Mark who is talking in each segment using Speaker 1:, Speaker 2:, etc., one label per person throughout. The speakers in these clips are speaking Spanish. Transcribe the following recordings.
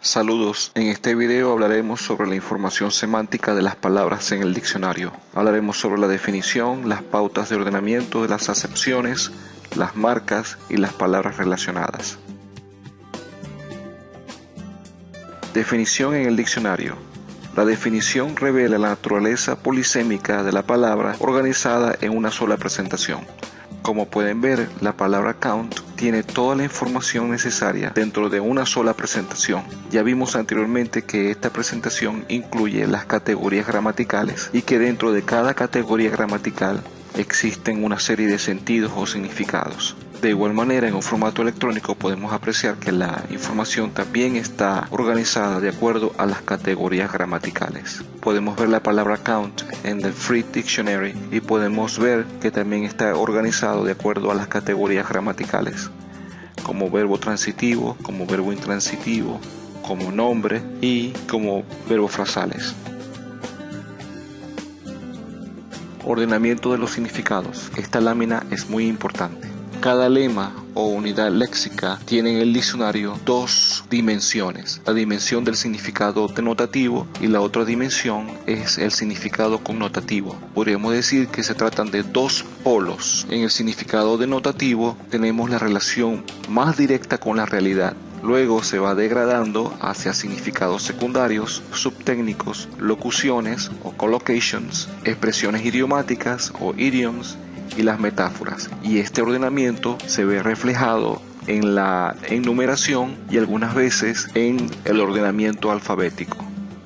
Speaker 1: Saludos, en este video hablaremos sobre la información semántica de las palabras en el diccionario. Hablaremos sobre la definición, las pautas de ordenamiento de las acepciones, las marcas y las palabras relacionadas. Definición en el diccionario. La definición revela la naturaleza polisémica de la palabra organizada en una sola presentación. Como pueden ver, la palabra count tiene toda la información necesaria dentro de una sola presentación. Ya vimos anteriormente que esta presentación incluye las categorías gramaticales y que dentro de cada categoría gramatical existen una serie de sentidos o significados. De igual manera, en un formato electrónico podemos apreciar que la información también está organizada de acuerdo a las categorías gramaticales. Podemos ver la palabra count en el Free Dictionary y podemos ver que también está organizado de acuerdo a las categorías gramaticales, como verbo transitivo, como verbo intransitivo, como nombre y como verbos frasales. Ordenamiento de los significados. Esta lámina es muy importante. Cada lema o unidad léxica tiene en el diccionario dos dimensiones: la dimensión del significado denotativo y la otra dimensión es el significado connotativo. Podríamos decir que se tratan de dos polos. En el significado denotativo tenemos la relación más directa con la realidad. Luego se va degradando hacia significados secundarios, subtécnicos, locuciones o collocations, expresiones idiomáticas o idioms y las metáforas. Y este ordenamiento se ve reflejado en la enumeración y algunas veces en el ordenamiento alfabético.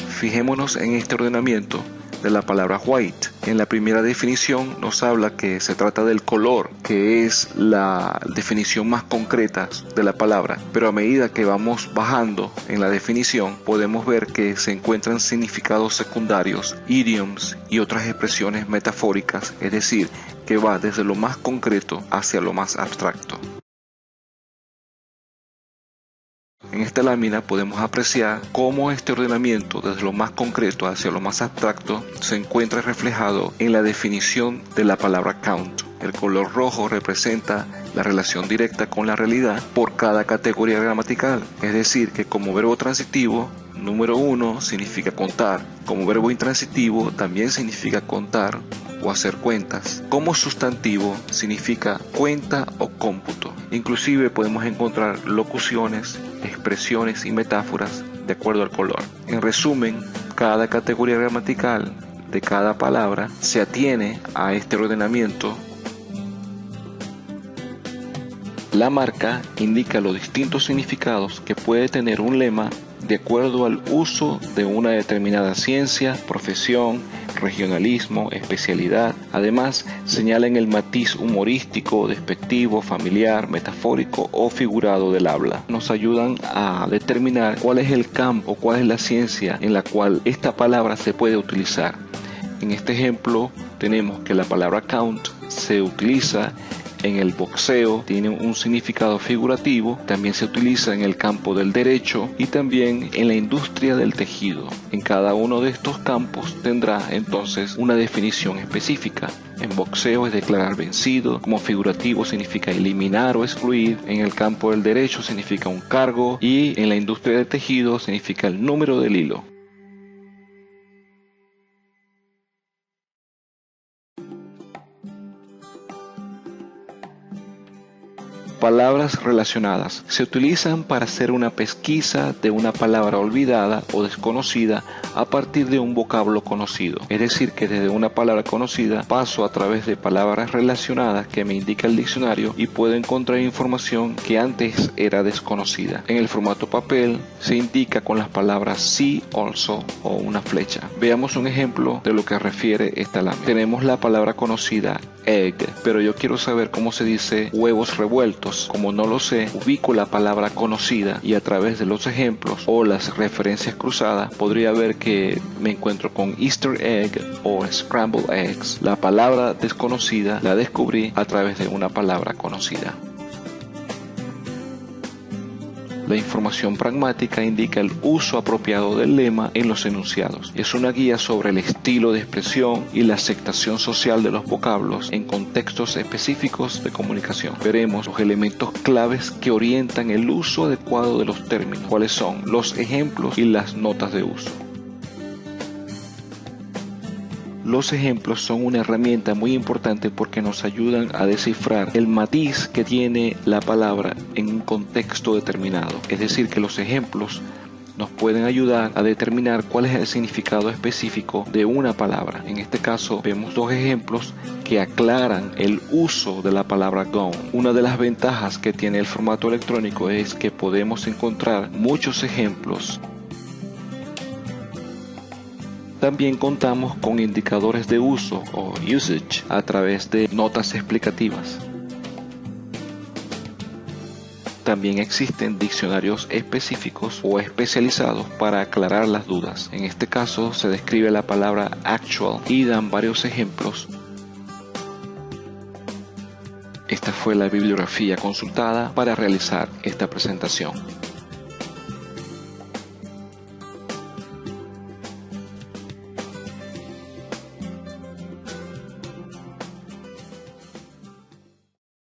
Speaker 1: Fijémonos en este ordenamiento de la palabra white. En la primera definición nos habla que se trata del color, que es la definición más concreta de la palabra, pero a medida que vamos bajando en la definición podemos ver que se encuentran significados secundarios, idioms y otras expresiones metafóricas, es decir, que va desde lo más concreto hacia lo más abstracto. En esta lámina podemos apreciar cómo este ordenamiento desde lo más concreto hacia lo más abstracto se encuentra reflejado en la definición de la palabra count. El color rojo representa la relación directa con la realidad por cada categoría gramatical, es decir, que como verbo transitivo, número 1 significa contar, como verbo intransitivo también significa contar o hacer cuentas, como sustantivo significa cuenta o cómputo. Inclusive podemos encontrar locuciones, expresiones y metáforas de acuerdo al color. En resumen, cada categoría gramatical de cada palabra se atiene a este ordenamiento. La marca indica los distintos significados que puede tener un lema de acuerdo al uso de una determinada ciencia, profesión, regionalismo, especialidad. Además, señalan el matiz humorístico, despectivo, familiar, metafórico o figurado del habla. Nos ayudan a determinar cuál es el campo, cuál es la ciencia en la cual esta palabra se puede utilizar. En este ejemplo tenemos que la palabra count se utiliza en el boxeo, tiene un significado figurativo, también se utiliza en el campo del derecho y también en la industria del tejido. En cada uno de estos campos tendrá entonces una definición específica. En boxeo es declarar vencido, como figurativo significa eliminar o excluir, en el campo del derecho significa un cargo y en la industria del tejido significa el número del hilo. Palabras relacionadas. Se utilizan para hacer una pesquisa de una palabra olvidada o desconocida a partir de un vocablo conocido. Es decir, que desde una palabra conocida paso a través de palabras relacionadas que me indica el diccionario y puedo encontrar información que antes era desconocida. En el formato papel se indica con las palabras see, also o una flecha. Veamos un ejemplo de lo que refiere esta lámina. Tenemos la palabra conocida egg, pero yo quiero saber cómo se dice huevos revueltos. Como no lo sé, ubico la palabra conocida y a través de los ejemplos o las referencias cruzadas podría ver que me encuentro con Easter egg o scrambled eggs. La palabra desconocida la descubrí a través de una palabra conocida. La información pragmática indica el uso apropiado del lema en los enunciados. Es una guía sobre el estilo de expresión y la aceptación social de los vocablos en contextos específicos de comunicación. Veremos los elementos claves que orientan el uso adecuado de los términos, cuáles son los ejemplos y las notas de uso. Los ejemplos son una herramienta muy importante porque nos ayudan a descifrar el matiz que tiene la palabra en un contexto determinado. Es decir, que los ejemplos nos pueden ayudar a determinar cuál es el significado específico de una palabra. En este caso vemos dos ejemplos que aclaran el uso de la palabra gone. Una de las ventajas que tiene el formato electrónico es que podemos encontrar muchos ejemplos. También contamos con indicadores de uso o usage a través de notas explicativas. También existen diccionarios específicos o especializados para aclarar las dudas. En este caso se describe la palabra actual y dan varios ejemplos. Esta fue la bibliografía consultada para realizar esta presentación.